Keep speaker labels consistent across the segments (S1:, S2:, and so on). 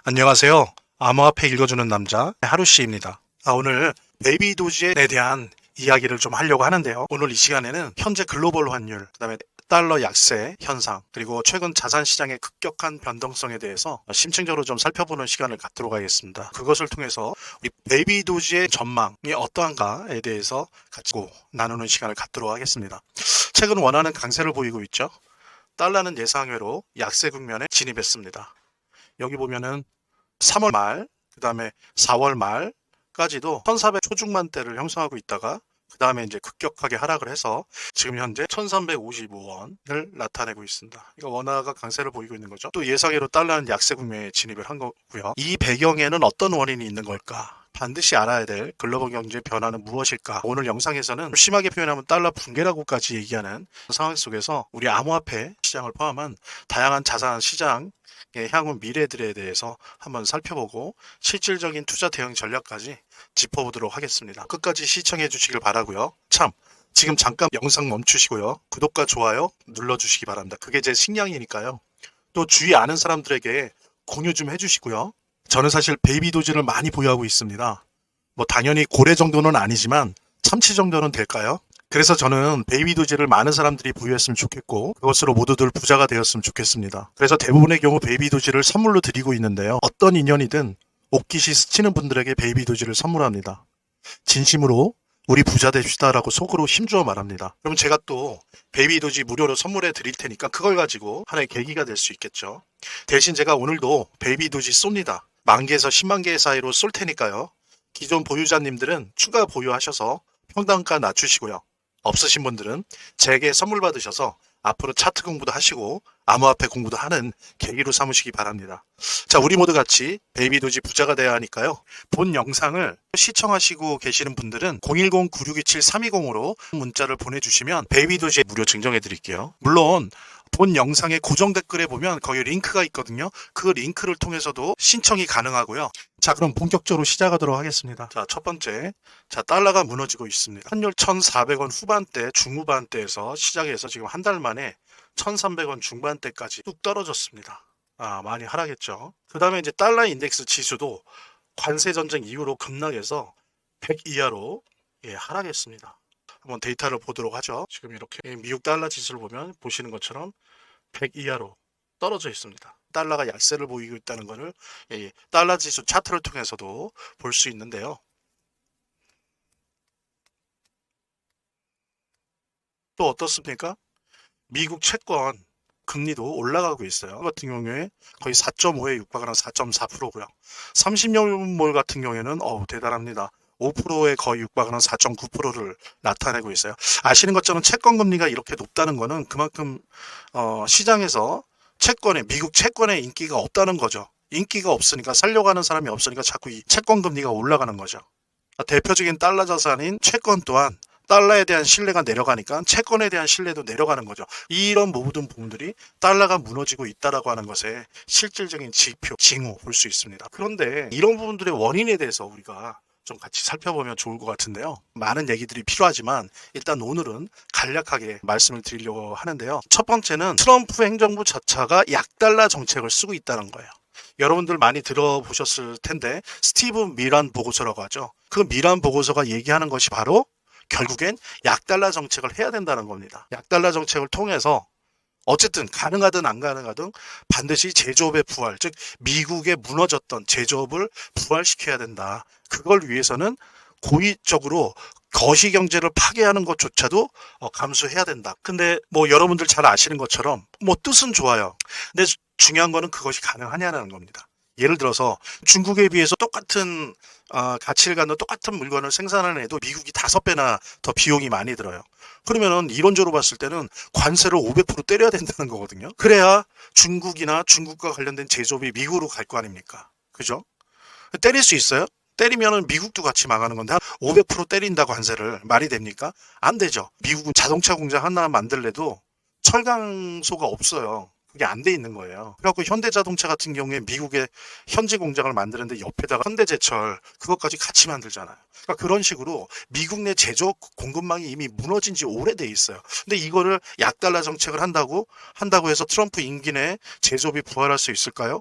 S1: 안녕하세요. 암호화폐 읽어주는 남자 하루씨입니다. 오늘 베이비 도지에 대한 이야기를 좀 하려고 하는데요. 오늘 이 시간에는 현재 글로벌 환율, 그다음에 달러 약세 현상, 그리고 최근 자산 시장의 급격한 변동성에 대해서 심층적으로 좀 살펴보는 시간을 갖도록 하겠습니다. 그것을 통해서 우리 베이비 도지의 전망이 어떠한가에 대해서 같이 나누는 시간을 갖도록 하겠습니다. 최근 원화는 강세를 보이고 있죠. 달러는 예상외로 약세 국면에 진입했습니다. 여기 보면은 3월 말, 그 다음에 4월 말까지도 1400 초중반대를 형성하고 있다가 그 다음에 이제 급격하게 하락을 해서 지금 현재 1355원을 나타내고 있습니다. 이거 원화가 강세를 보이고 있는 거죠. 또 예상외로 달러는 약세 국면에 진입을 한 거고요. 이 배경에는 어떤 원인이 있는 걸까? 반드시 알아야 될 글로벌 경제 변화는 무엇일까? 오늘 영상에서는 심하게 표현하면 달러 붕괴라고까지 얘기하는 상황 속에서 우리 암호화폐 시장을 포함한 다양한 자산 시장 향후 미래들에 대해서 한번 살펴보고 실질적인 투자 대응 전략까지 짚어보도록 하겠습니다. 끝까지 시청해 주시길 바라고요. 참, 지금 잠깐 영상 멈추시고요. 구독과 좋아요 눌러주시기 바랍니다. 그게 제 식량이니까요. 또 주위 아는 사람들에게 공유 좀 해주시고요. 저는 사실 베이비 도지를 많이 보유하고 있습니다. 뭐 당연히 고래 정도는 아니지만 참치 정도는 될까요? 그래서 저는 베이비 도지를 많은 사람들이 보유했으면 좋겠고 그것으로 모두들 부자가 되었으면 좋겠습니다. 그래서 대부분의 경우 베이비 도지를 선물로 드리고 있는데요. 어떤 인연이든 옷깃이 스치는 분들에게 베이비 도지를 선물합니다. 진심으로 우리 부자 됩시다라고 속으로 힘주어 말합니다. 그럼 제가 또 베이비 도지 무료로 선물해 드릴 테니까 그걸 가지고 하나의 계기가 될 수 있겠죠. 대신 제가 오늘도 베이비 도지 쏩니다. 10,000개에서 10만 개 사이로 쏠 테니까요. 기존 보유자님들은 추가 보유하셔서 평단가 낮추시고요. 없으신 분들은 제게 선물 받으셔서 앞으로 차트 공부도 하시고 암호화폐 공부도 하는 계기로 삼으시기 바랍니다. 자, 우리 모두 같이 베이비 도지 부자가 돼야 하니까요. 본 영상을 시청하시고 계시는 분들은 010-9627-320으로 문자를 보내주시면 베이비 도지 무료 증정해 드릴게요. 물론 본 영상의 고정 댓글에 보면 거기 링크가 있거든요. 그 링크를 통해서도 신청이 가능하고요. 자, 그럼 본격적으로 시작하도록 하겠습니다. 자, 첫 번째. 자, 달러가 무너지고 있습니다. 환율 1,400원 후반대, 중후반대에서 시작해서 지금 한 달 만에 1,300원 중반대까지 뚝 떨어졌습니다. 많이 하락했죠. 그 다음에 이제 달러 인덱스 지수도 관세 전쟁 이후로 급락해서 100 이하로 하락했습니다. 한번 데이터를 보도록 하죠. 지금 이렇게 미국 달러 지수를 보면 보시는 것처럼 100 이하로 떨어져 있습니다. 달러가 약세를 보이고 있다는 것을 달러 지수 차트를 통해서도 볼 수 있는데요. 또 어떻습니까? 미국 채권 금리도 올라가고 있어요. 그 같은 경우에 거의 4.5에 육박하는 4.4%고요. 30년물 같은 경우에는 대단합니다. 5%에 거의 육박하는 4.9%를 나타내고 있어요. 아시는 것처럼 채권 금리가 이렇게 높다는 것은 그만큼 시장에서 미국 채권의 인기가 없다는 거죠. 인기가 없으니까 살려고 하는 사람이 없으니까 자꾸 이 채권 금리가 올라가는 거죠. 대표적인 달러 자산인 채권 또한 달러에 대한 신뢰가 내려가니까 채권에 대한 신뢰도 내려가는 거죠. 이런 모든 부분들이 달러가 무너지고 있다라고 하는 것에 실질적인 지표, 징후 볼 수 있습니다. 그런데 이런 부분들의 원인에 대해서 우리가 좀 같이 살펴보면 좋을 것 같은데요. 많은 얘기들이 필요하지만 일단 오늘은 간략하게 말씀을 드리려고 하는데요. 첫 번째는 트럼프 행정부 자체가 약달러 정책을 쓰고 있다는 거예요. 여러분들 많이 들어보셨을 텐데 스티브 미란 보고서라고 하죠. 그 미란 보고서가 얘기하는 것이 바로 결국엔 약달러 정책을 해야 된다는 겁니다. 약달러 정책을 통해서 어쨌든 가능하든 안 가능하든 반드시 제조업의 부활, 즉 미국의 무너졌던 제조업을 부활시켜야 된다. 그걸 위해서는 고의적으로 거시경제를 파괴하는 것조차도 감수해야 된다. 근데 뭐 여러분들 잘 아시는 것처럼 뭐 뜻은 좋아요. 근데 중요한 거는 그것이 가능하냐는 겁니다. 예를 들어서 중국에 비해서 똑같은 가치를 갖는 똑같은 물건을 생산하는 애도 미국이 5배나 더 비용이 많이 들어요. 그러면은 이론적으로 봤을 때는 관세를 500% 때려야 된다는 거거든요. 그래야 중국이나 중국과 관련된 제조업이 미국으로 갈 거 아닙니까? 그죠? 때릴 수 있어요? 때리면은 미국도 같이 망하는 건데 500% 때린다 관세를 말이 됩니까? 안 되죠. 미국은 자동차 공장 하나 만들래도 철강소가 없어요. 그게 안 돼 있는 거예요. 그래갖고 현대자동차 같은 경우에 미국의 현지 공장을 만드는데 옆에다가 현대제철 그것까지 같이 만들잖아요. 그러니까 그런 식으로 미국 내 제조업 공급망이 이미 무너진 지 오래돼 있어요. 근데 이거를 약달러 정책을 한다고 해서 트럼프 임기 내에 제조업이 부활할 수 있을까요?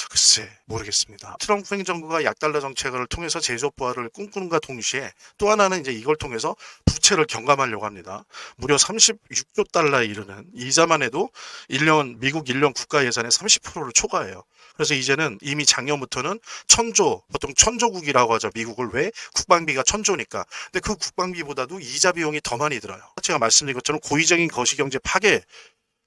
S1: 글쎄 모르겠습니다. 트럼프 행정부가 약달러 정책을 통해서 제조업 부활을 꿈꾸는가 동시에 또 하나는 이제 이걸 통해서 부채를 경감하려고 합니다. 무려 36조 달러에 이르는 이자만 해도 미국 1년 국가 예산의 30%를 초과해요. 그래서 이제는 이미 작년부터는 보통 천조국이라고 하죠. 미국을 왜? 국방비가 천조니까. 근데 그 국방비보다도 이자 비용이 더 많이 들어요. 제가 말씀드린 것처럼 고의적인 거시경제 파괴,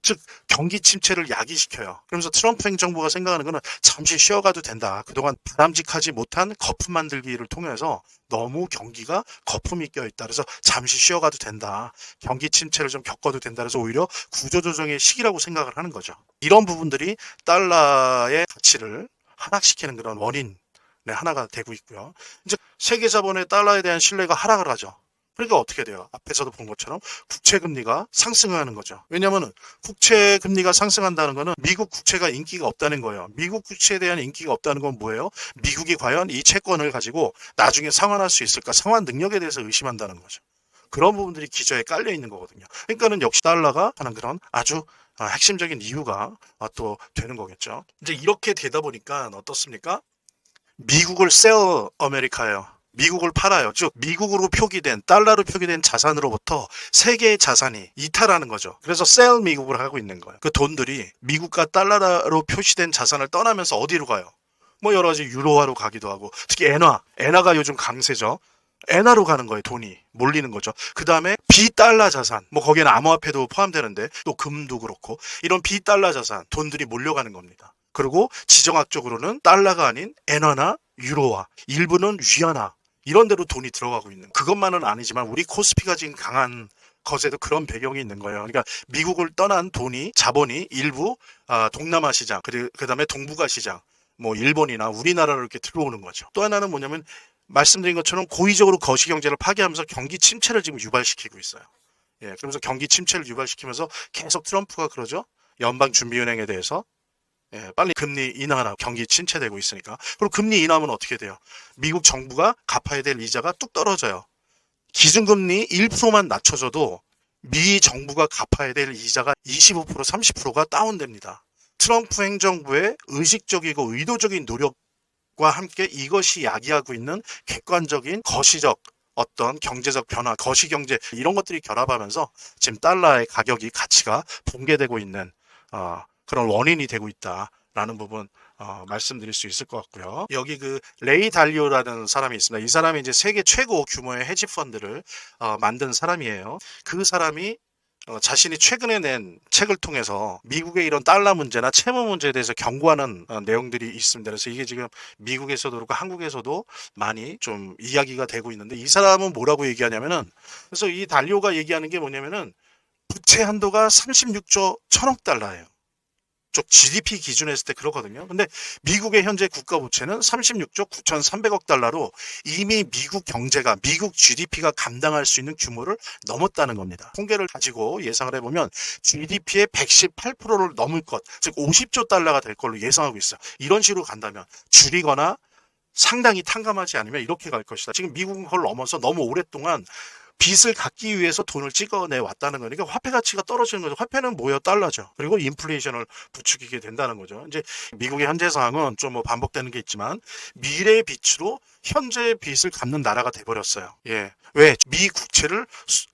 S1: 즉 경기 침체를 야기시켜요. 그러면서 트럼프 행정부가 생각하는 거는 잠시 쉬어가도 된다. 그동안 바람직하지 못한 거품 만들기를 통해서 너무 경기가 거품이 껴있다. 그래서 잠시 쉬어가도 된다. 경기 침체를 좀 겪어도 된다. 그래서 오히려 구조조정의 시기라고 생각을 하는 거죠. 이런 부분들이 달러의 가치를 하락시키는 그런 원인의 하나가 되고 있고요. 이제 세계 자본의 달러에 대한 신뢰가 하락을 하죠. 그러니까 어떻게 돼요? 앞에서도 본 것처럼 국채 금리가 상승하는 거죠. 왜냐하면 국채 금리가 상승한다는 거는 미국 국채가 인기가 없다는 거예요. 미국 국채에 대한 인기가 없다는 건 뭐예요? 미국이 과연 이 채권을 가지고 나중에 상환할 수 있을까? 상환 능력에 대해서 의심한다는 거죠. 그런 부분들이 기저에 깔려 있는 거거든요. 그러니까는 역시 달러가 하는 그런 아주 핵심적인 이유가 또 되는 거겠죠. 이제 이렇게 되다 보니까 어떻습니까? 미국을 셀 아메리카예요. 미국을 팔아요. 즉 미국으로 표기된 달러로 표기된 자산으로부터 세계의 자산이 이탈하는 거죠. 그래서 셀 미국을 하고 있는 거예요. 그 돈들이 미국과 달러로 표시된 자산을 떠나면서 어디로 가요? 뭐 여러 가지 유로화로 가기도 하고 특히 엔화가 요즘 강세죠. 엔화로 가는 거예요. 돈이 몰리는 거죠. 그 다음에 비달러 자산, 뭐 거기에는 암호화폐도 포함되는데 또 금도 그렇고 이런 비달러 자산 돈들이 몰려가는 겁니다. 그리고 지정학적으로는 달러가 아닌 엔화나 유로화, 일부는 위안화 이런 데로 돈이 들어가고 있는 그것만은 아니지만 우리 코스피가 지금 강한 것에도 그런 배경이 있는 거예요. 그러니까 미국을 떠난 자본이 일부 동남아 시장, 그다음에 동북아 시장, 뭐 일본이나 우리나라로 이렇게 들어오는 거죠. 또 하나는 뭐냐면 말씀드린 것처럼 고의적으로 거시경제를 파괴하면서 경기 침체를 지금 유발시키고 있어요. 예, 그러면서 경기 침체를 유발시키면서 계속 트럼프가 그러죠. 연방준비은행에 대해서 빨리 금리 인하라 경기 침체되고 있으니까. 그리고 금리 인하하면 어떻게 돼요? 미국 정부가 갚아야 될 이자가 뚝 떨어져요. 기준금리 1%만 낮춰줘도 미 정부가 갚아야 될 이자가 25%, 30%가 다운됩니다. 트럼프 행정부의 의식적이고 의도적인 노력과 함께 이것이 야기하고 있는 객관적인 거시적 어떤 경제적 변화, 거시경제 이런 것들이 결합하면서 지금 달러의 가치가 붕괴되고 있는 그런 원인이 되고 있다라는 부분 말씀드릴 수 있을 것 같고요. 여기 그 레이 달리오라는 사람이 있습니다. 이 사람이 이제 세계 최고 규모의 헤지 펀드를 만든 사람이에요. 그 사람이 자신이 최근에 낸 책을 통해서 미국의 이런 달러 문제나 채무 문제에 대해서 경고하는 내용들이 있습니다. 그래서 이게 지금 미국에서도 그렇고 한국에서도 많이 좀 이야기가 되고 있는데 이 사람은 뭐라고 얘기하냐면은 그래서 이 달리오가 얘기하는 게 뭐냐면은 부채 한도가 36조 1천억 달러예요. 쪽 GDP 기준으로 했을 때 그렇거든요. 근데 미국의 현재 국가 부채는 36조 9,300억 달러로 이미 미국 경제가 미국 GDP가 감당할 수 있는 규모를 넘었다는 겁니다. 통계를 가지고 예상을 해보면 GDP의 118%를 넘을 것, 즉 50조 달러가 될 걸로 예상하고 있어요. 이런 식으로 간다면 줄이거나 상당히 탕감하지 않으면 이렇게 갈 것이다. 지금 미국은 그걸 넘어서 너무 오랫동안 빚을 갚기 위해서 돈을 찍어내 왔다는 거니까 화폐 가치가 떨어지는 거죠. 화폐는 뭐예요? 달러죠. 그리고 인플레이션을 부추기게 된다는 거죠. 이제 미국의 현재 상황은 좀 뭐 반복되는 게 있지만 미래의 빛으로 현재의 빚을 갚는 나라가 돼버렸어요. 예. 왜? 미 국채를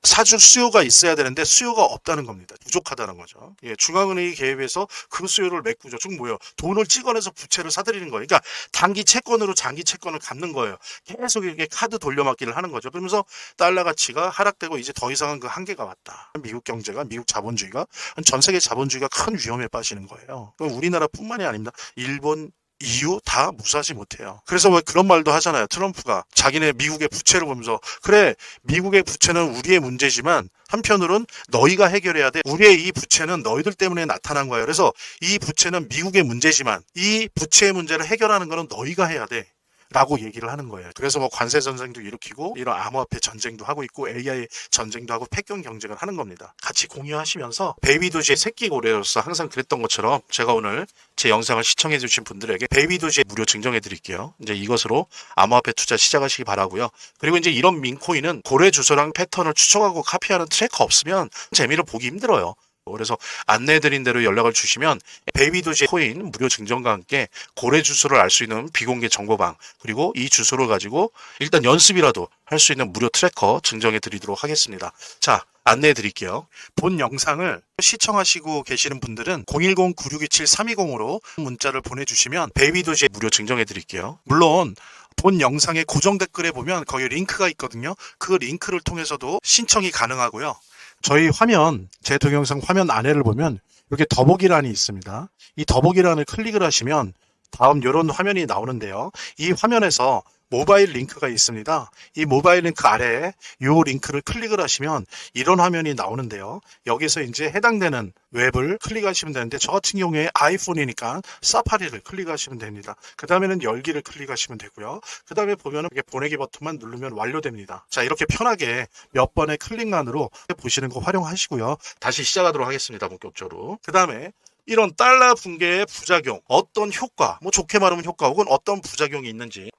S1: 사줄 수요가 있어야 되는데 수요가 없다는 겁니다. 부족하다는 거죠. 예. 중앙은행이 개입해서 그 수요를 메꾸죠. 즉 뭐예요? 돈을 찍어내서 부채를 사들이는 거예요. 그러니까 단기 채권으로 장기 채권을 갚는 거예요. 계속 이렇게 카드 돌려막기를 하는 거죠. 그러면서 달러 가치가 하락되고 이제 더 이상은 그 한계가 왔다. 미국 경제가, 미국 자본주의가, 전 세계 자본주의가 큰 위험에 빠지는 거예요. 우리나라뿐만이 아닙니다. 일본, EU 다 무사하지 못해요. 그래서 왜 그런 말도 하잖아요. 트럼프가 자기네 미국의 부채를 보면서 그래 미국의 부채는 우리의 문제지만 한편으로는 너희가 해결해야 돼. 우리의 이 부채는 너희들 때문에 나타난 거예요. 그래서 이 부채는 미국의 문제지만 이 부채의 문제를 해결하는 거는 너희가 해야 돼. 라고 얘기를 하는 거예요. 그래서 뭐 관세 전쟁도 일으키고 이런 암호화폐 전쟁도 하고 있고 AI 전쟁도 하고 패권 경쟁을 하는 겁니다. 같이 공유하시면서 베이비 도시의 새끼 고래로서 항상 그랬던 것처럼 제가 오늘 제 영상을 시청해 주신 분들에게 베이비 도시에 무료 증정해 드릴게요. 이제 이것으로 암호화폐 투자 시작하시기 바라고요. 그리고 이제 이런 민코인은 고래 주소랑 패턴을 추적하고 카피하는 트래커 없으면 재미를 보기 힘들어요. 그래서 안내해드린 대로 연락을 주시면 베이비도지 코인 무료 증정과 함께 거래 주소를 알 수 있는 비공개 정보방, 그리고 이 주소를 가지고 일단 연습이라도 할 수 있는 무료 트래커 증정해 드리도록 하겠습니다. 자, 안내해 드릴게요. 본 영상을 시청하시고 계시는 분들은 010-9627-320으로 문자를 보내주시면 베이비도지 무료 증정해 드릴게요. 물론 본 영상의 고정 댓글에 보면 거기 링크가 있거든요. 그 링크를 통해서도 신청이 가능하고요. 저희 화면, 제 동영상 화면 안에를 보면 이렇게 더보기란이 있습니다. 이 더보기란을 클릭을 하시면 다음 이런 화면이 나오는데요. 이 화면에서 모바일 링크가 있습니다. 이 모바일 링크 아래에 이 링크를 클릭을 하시면 이런 화면이 나오는데요. 여기서 이제 해당되는 웹을 클릭하시면 되는데, 저 같은 경우에 아이폰이니까 사파리를 클릭하시면 됩니다. 그 다음에는 열기를 클릭하시면 되고요. 그 다음에 보면은 이렇게 보내기 버튼만 누르면 완료됩니다. 자, 이렇게 편하게 몇 번의 클릭만으로 보시는 거 활용하시고요. 다시 시작하도록 하겠습니다. 본격적으로. 그 다음에 이런 달러 붕괴의 부작용, 어떤 효과, 뭐 좋게 말하면 효과 혹은 어떤 부작용이 있는지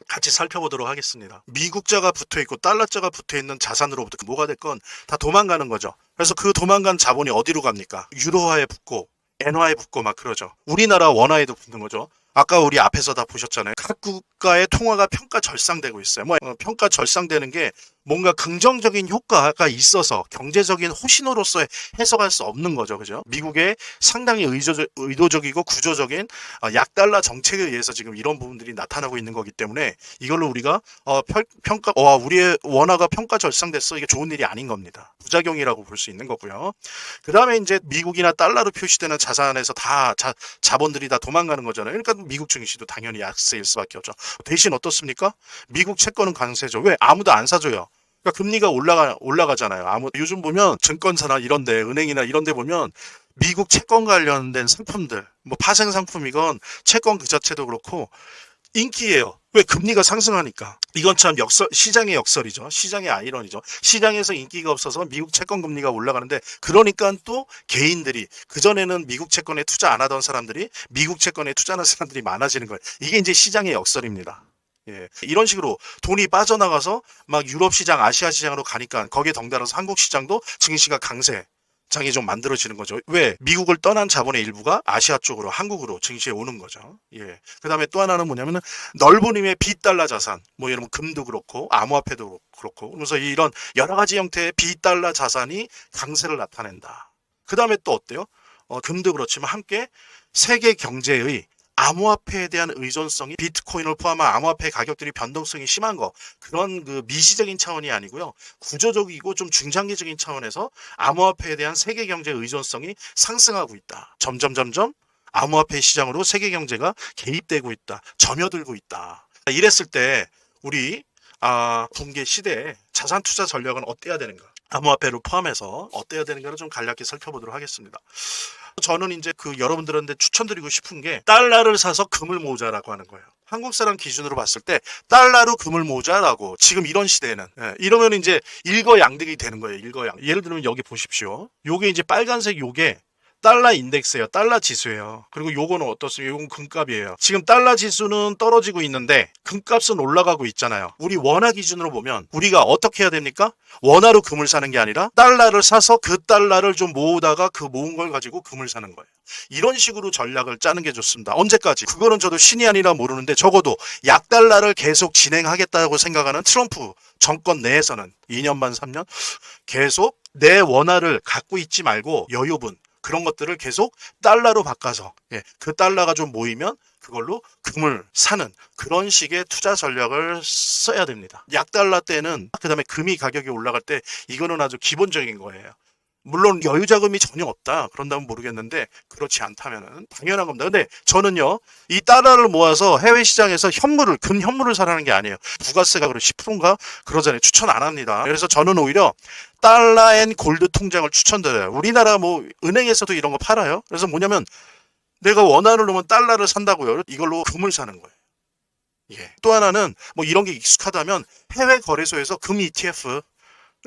S1: 같이 살펴보도록 하겠습니다. 미국자가 붙어있고 달러자가 붙어있는 자산으로부터 뭐가 됐건 다 도망가는 거죠. 그래서 그 도망간 자본이 어디로 갑니까? 유로화에 붙고 엔화에 붙고 막 그러죠. 우리나라 원화에도 붙는 거죠. 아까 우리 앞에서 다 보셨잖아요. 각 국가의 통화가 평가 절상되고 있어요. 평가 절상되는 게 뭔가 긍정적인 효과가 있어서 경제적인 호신호로서 해석할 수 없는 거죠. 그죠? 미국의 상당히 의도적이고 구조적인 약달러 정책에 의해서 지금 이런 부분들이 나타나고 있는 거기 때문에 이걸로 우리가 우리의 원화가 평가 절상됐어. 이게 좋은 일이 아닌 겁니다. 부작용이라고 볼 수 있는 거고요. 그 다음에 이제 미국이나 달러로 표시되는 자산에서 다 자본들이 다 도망가는 거잖아요. 그러니까 미국 증시도 당연히 약세일 수밖에 없죠. 대신 어떻습니까? 미국 채권은 강세죠. 왜? 아무도 안 사줘요. 그러니까 금리가 올라가잖아요. 요즘 보면 증권사나 이런데, 은행이나 이런데 보면 미국 채권 관련된 상품들, 뭐 파생 상품이건 채권 그 자체도 그렇고 인기예요. 왜? 금리가 상승하니까. 이건 참 시장의 역설이죠. 시장의 아이러니죠. 시장에서 인기가 없어서 미국 채권 금리가 올라가는데, 그러니까 또 개인들이, 그전에는 미국 채권에 투자 안 하던 사람들이 미국 채권에 투자하는 사람들이 많아지는 거예요. 이게 이제 시장의 역설입니다. 예. 이런 식으로 돈이 빠져나가서 막 유럽 시장, 아시아 시장으로 가니까 거기에 덩달아서 한국 시장도 증시가 강세 장이 좀 만들어지는 거죠. 왜? 미국을 떠난 자본의 일부가 아시아 쪽으로, 한국으로 증시에 오는 거죠. 예. 그 다음에 또 하나는 뭐냐면은 넓은 의미의 비달러 자산, 뭐 여러분 금도 그렇고 암호화폐도 그렇고, 그러면서 이런 여러 가지 형태의 비달러 자산이 강세를 나타낸다. 그 다음에 또 어때요? 금도 그렇지만 함께 세계 경제의 암호화폐에 대한 의존성이, 비트코인을 포함한 암호화폐 가격들이 변동성이 심한 거, 그런 그 미시적인 차원이 아니고요. 구조적이고 좀 중장기적인 차원에서 암호화폐에 대한 세계 경제의 의존성이 상승하고 있다. 점점 암호화폐 시장으로 세계 경제가 개입되고 있다. 점여들고 있다. 이랬을 때 우리 붕괴 시대에 자산 투자 전략은 어때야 되는가? 암호화폐를 포함해서 어때야 되는가를 좀 간략히 살펴보도록 하겠습니다. 저는 이제 여러분들한테 추천드리고 싶은 게 달러를 사서 금을 모으자라고 하는 거예요. 한국 사람 기준으로 봤을 때 달러로 금을 모으자라고, 지금 이런 시대에는. 예, 이러면 이제 일거양득이 되는 거예요. 예를 들면 여기 보십시오. 요게 이제 빨간색, 요게 달러 인덱스예요. 달러 지수예요. 그리고 요거는 어떻습니까? 요건 금값이에요. 지금 달러 지수는 떨어지고 있는데 금값은 올라가고 있잖아요. 우리 원화 기준으로 보면 우리가 어떻게 해야 됩니까? 원화로 금을 사는 게 아니라 달러를 사서 그 달러를 좀 모으다가 그 모은 걸 가지고 금을 사는 거예요. 이런 식으로 전략을 짜는 게 좋습니다. 언제까지? 그거는 저도 신이 아니라 모르는데 적어도 약달러를 계속 진행하겠다고 생각하는 트럼프 정권 내에서는 2년 반 3년 계속 내 원화를 갖고 있지 말고 여유분, 그런 것들을 계속 달러로 바꿔서, 그 달러가 좀 모이면 그걸로 금을 사는 그런 식의 투자 전략을 써야 됩니다. 약달러 때는, 그 다음에 금이 가격이 올라갈 때 이거는 아주 기본적인 거예요. 물론 여유 자금이 전혀 없다 그런다면 모르겠는데, 그렇지 않다면은 당연한 겁니다. 근데 저는요, 이 달러를 모아서 해외 시장에서 금현물을 사라는 게 아니에요. 부가세가 10%인가 그러잖아요. 추천 안 합니다. 그래서 저는 오히려 달러 앤 골드 통장을 추천드려요. 우리나라 뭐 은행에서도 이런 거 팔아요. 그래서 뭐냐면 내가 원화를 넣으면 달러를 산다고요. 이걸로 금을 사는 거예요. 예. 또 하나는 뭐 이런 게 익숙하다면 해외 거래소에서 금 ETF를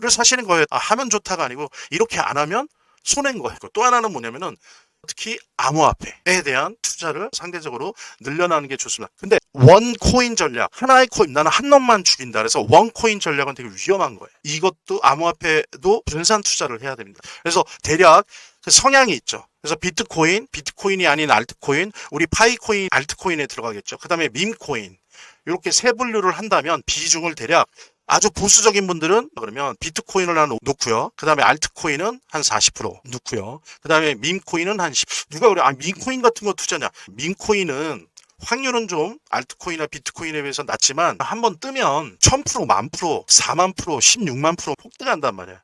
S1: 사시는 거예요. 하면 좋다가 아니고 이렇게 안 하면 손해인 거예요. 또 하나는 뭐냐면은 특히 암호화폐에 대한 투자를 상대적으로 늘려나가는 게 좋습니다. 근데 원코인 전략, 하나의 코인, 나는 한 놈만 죽인다. 그래서 원코인 전략은 되게 위험한 거예요. 이것도 암호화폐도 분산 투자를 해야 됩니다. 그래서 대략 그 성향이 있죠. 그래서 비트코인이 아닌 알트코인, 우리 파이코인, 알트코인에 들어가겠죠. 그 다음에 밈코인. 이렇게 세 분류를 한다면 비중을 대략 아주 보수적인 분들은 그러면 비트코인을 한 놓고요. 그 다음에 알트코인은 한 40% 놓고요. 그 다음에 밈코인은 한 10. 누가 그래? 밈코인 같은 거 투자냐? 밈코인은 확률은 좀 알트코인이나 비트코인에 비해서 낮지만 한번 뜨면 1000%, 10,000%, 40,000%, 16만% 폭등한단 말이야.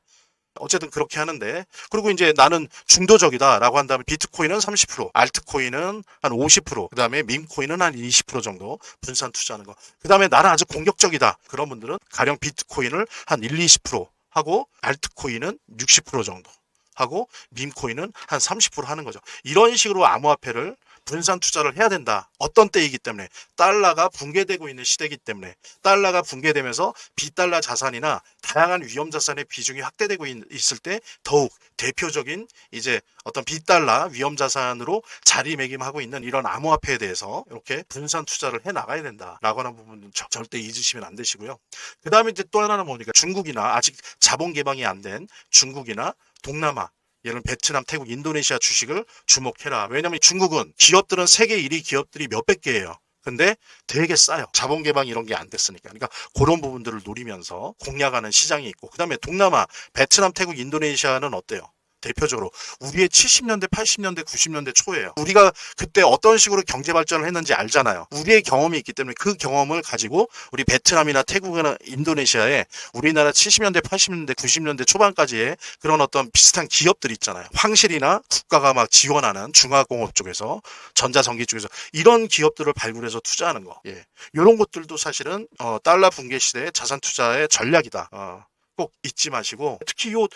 S1: 어쨌든 그렇게 하는데, 그리고 이제 나는 중도적이다라고 한다면 비트코인은 30%, 알트코인은 한 50%, 그 다음에 밈코인은 한 20% 정도 분산 투자하는 거. 그 다음에 나는 아주 공격적이다. 그런 분들은 가령 비트코인을 한 1, 20% 하고 알트코인은 60% 정도 하고 밈코인은 한 30% 하는 거죠. 이런 식으로 암호화폐를 분산 투자를 해야 된다. 어떤 때이기 때문에 달러가 붕괴되고 있는 시대이기 때문에 달러가 붕괴되면서 비달러 자산이나 다양한 위험 자산의 비중이 확대되고 있을 때 더욱 대표적인 이제 어떤 비달러 위험 자산으로 자리매김하고 있는 이런 암호화폐에 대해서 이렇게 분산 투자를 해 나가야 된다라고 하는 부분은 절대 잊으시면 안 되시고요. 그 다음에 이제 또 하나는 뭐니까 중국이나 아직 자본 개방이 안 된 중국이나 동남아, 예를 들면 베트남, 태국, 인도네시아 주식을 주목해라. 왜냐하면 중국은 기업들은 세계 1위 기업들이 몇백 개예요. 근데 되게 싸요. 자본 개방 이런 게 안 됐으니까. 그러니까 그런 부분들을 노리면서 공략하는 시장이 있고, 그 다음에 동남아, 베트남, 태국, 인도네시아는 어때요? 대표적으로 우리의 70년대, 80년대, 90년대 초예요. 우리가 그때 어떤 식으로 경제 발전을 했는지 알잖아요. 우리의 경험이 있기 때문에 그 경험을 가지고 우리 베트남이나 태국이나 인도네시아에 우리나라 70년대, 80년대, 90년대 초반까지의 그런 어떤 비슷한 기업들 있잖아요. 황실이나 국가가 막 지원하는 중화공업 쪽에서, 전자전기 쪽에서 이런 기업들을 발굴해서 투자하는 거. 예. 이런 것들도 사실은 달러 붕괴 시대의 자산 투자의 전략이다. 꼭 잊지 마시고, 특히 요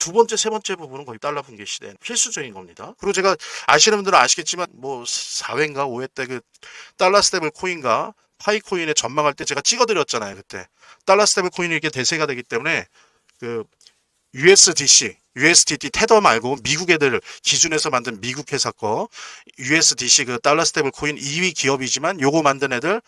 S1: 두 번째, 세 번째 부분은 거의 달러 붕괴 시대는 필수적인 겁니다. 그리고 제가 아시는 분들은 아시겠지만 뭐 4회인가 5회 때 그 달러 스테이블 코인과 파이코인의 전망할 때 제가 찍어드렸잖아요. 그때 달러 스테이블 코인이 이렇게 대세가 되기 때문에 그 USDC, USDT 테더 말고 미국 애들 기준에서 만든 미국 회사 거 USDC 그 달러 스테이블 코인 2위 기업이지만 요거 만든 애들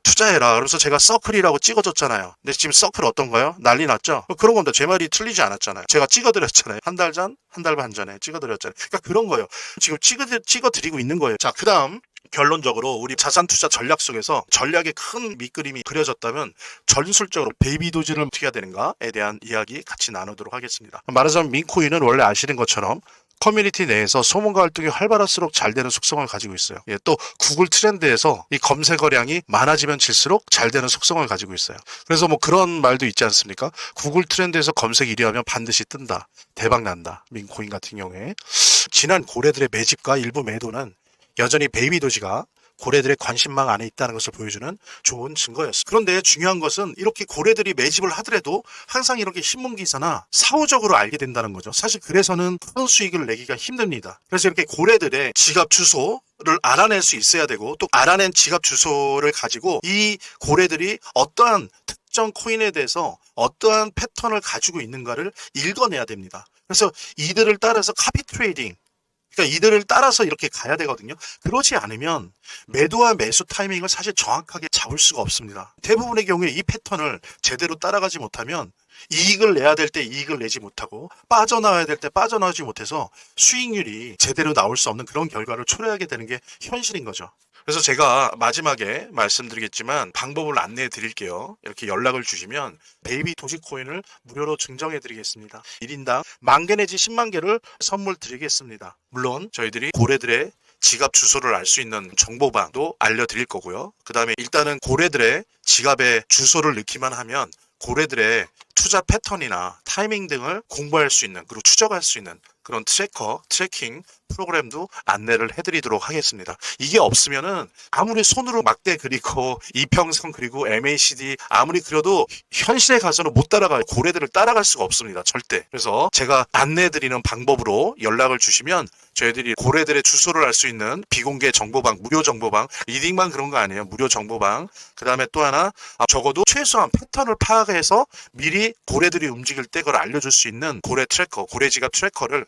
S1: 투자해라. 그래서 제가 서클이라고 찍어줬잖아요. 근데 지금 서클 어떤가요? 난리 났죠? 그런 겁니다. 제 말이 틀리지 않았잖아요. 제가 찍어드렸잖아요. 한 달 전, 한 달 반 전에 찍어드렸잖아요. 그러니까 그런 거예요. 지금 찍어드리고 있는 거예요. 자, 그 다음 결론적으로 우리 자산 투자 전략 속에서 전략의 큰 밑그림이 그려졌다면 전술적으로 베이비 도지를 어떻게 해야 되는가에 대한 이야기 같이 나누도록 하겠습니다. 말하자면 민코인은 원래 아시는 것처럼 커뮤니티 내에서 소문과 활동이 활발할수록 잘 되는 속성을 가지고 있어요. 예, 또 구글 트렌드에서 이 검색어량이 많아지면 질수록 잘 되는 속성을 가지고 있어요. 그래서 뭐 그런 말도 있지 않습니까? 구글 트렌드에서 검색 1위 하면 반드시 뜬다. 대박 난다. 민코인 같은 경우에. 지난 고래들의 매집과 일부 매도는 여전히 베이비 도지가 고래들의 관심망 안에 있다는 것을 보여주는 좋은 증거였습니다. 그런데 중요한 것은 이렇게 고래들이 매집을 하더라도 항상 이렇게 신문기사나 사후적으로 알게 된다는 거죠. 사실 그래서는 큰 수익을 내기가 힘듭니다. 그래서 이렇게 고래들의 지갑 주소를 알아낼 수 있어야 되고, 또 알아낸 지갑 주소를 가지고 이 고래들이 어떠한 특정 코인에 대해서 어떠한 패턴을 가지고 있는가를 읽어내야 됩니다. 그래서 이들을 따라서 카피 트레이딩, 그러니까 이들을 따라서 이렇게 가야 되거든요. 그러지 않으면 매도와 매수 타이밍을 사실 정확하게 잡을 수가 없습니다. 대부분의 경우에 이 패턴을 제대로 따라가지 못하면 이익을 내야 될 때 이익을 내지 못하고 빠져나와야 될 때 빠져나오지 못해서 수익률이 제대로 나올 수 없는 그런 결과를 초래하게 되는 게 현실인 거죠. 그래서 제가 마지막에 말씀드리겠지만 방법을 안내해 드릴게요. 이렇게 연락을 주시면 베이비 도지코인을 무료로 증정해 드리겠습니다. 1인당 10,000개 내지 10만 개를 선물 드리겠습니다. 물론 저희들이 고래들의 지갑 주소를 알 수 있는 정보방도 알려드릴 거고요. 그 다음에 일단은 고래들의 지갑에 주소를 넣기만 하면 고래들의 투자 패턴이나 타이밍 등을 공부할 수 있는, 그리고 추적할 수 있는 그런 트래킹 프로그램도 안내를 해드리도록 하겠습니다. 이게 없으면은 아무리 손으로 막대 그리고 이평선 그리고 MACD 아무리 그려도 현실에 가서는 못 따라가요. 고래들을 따라갈 수가 없습니다. 절대. 그래서 제가 안내해드리는 방법으로 연락을 주시면 저희들이 고래들의 주소를 알 수 있는 비공개 정보방, 무료 정보방, 리딩만 그런 거 아니에요. 무료 정보방. 그 다음에 또 하나, 적어도 최소한 패턴을 파악해서 미리 고래들이 움직일 때 그걸 알려줄 수 있는 고래 트래커, 고래 지갑 트래커를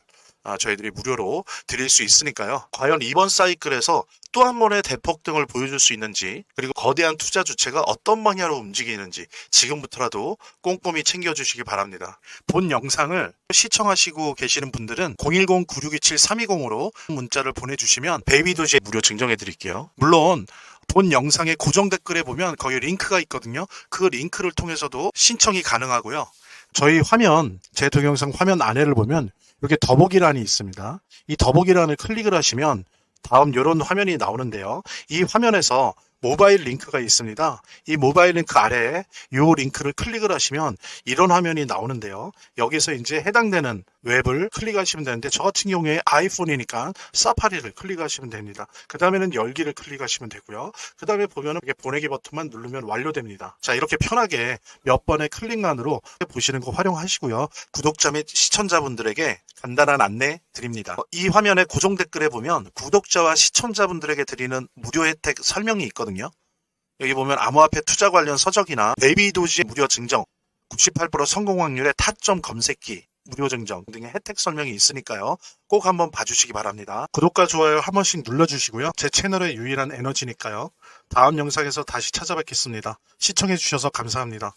S1: 저희들이 무료로 드릴 수 있으니까요. 과연 이번 사이클에서 또 한 번의 대폭등을 보여줄 수 있는지, 그리고 거대한 투자 주체가 어떤 방향으로 움직이는지 지금부터라도 꼼꼼히 챙겨주시기 바랍니다. 본 영상을 시청하시고 계시는 분들은 010-9627-320으로 문자를 보내주시면 베이비도지에 무료 증정해 드릴게요. 물론 본 영상의 고정 댓글에 보면 거기 링크가 있거든요. 그 링크를 통해서도 신청이 가능하고요. 저희 화면, 제 동영상 화면 아래를 보면 이렇게 더보기란이 있습니다. 이 더보기란을 클릭을 하시면 다음 이런 화면이 나오는데요. 이 화면에서 모바일 링크가 있습니다. 이 모바일 링크 아래에 이 링크를 클릭을 하시면 이런 화면이 나오는데요. 여기서 이제 해당되는 웹을 클릭하시면 되는데, 저 같은 경우에 아이폰이니까 사파리를 클릭하시면 됩니다. 그 다음에는 열기를 클릭하시면 되고요. 그 다음에 보면은 이렇게 보내기 버튼만 누르면 완료됩니다. 자, 이렇게 편하게 몇 번의 클릭만으로 보시는 거 활용하시고요. 구독자 및 시청자분들에게 간단한 안내 드립니다. 이 화면의 고정 댓글에 보면 구독자와 시청자분들에게 드리는 무료 혜택 설명이 있거든요. 여기 보면 암호화폐 투자 관련 서적이나 베이비도지 무료 증정, 98% 성공 확률의 타점 검색기 무료 증정 등의 혜택 설명이 있으니까요. 꼭 한번 봐주시기 바랍니다. 구독과 좋아요 한 번씩 눌러주시고요. 제 채널의 유일한 에너지니까요. 다음 영상에서 다시 찾아뵙겠습니다. 시청해주셔서 감사합니다.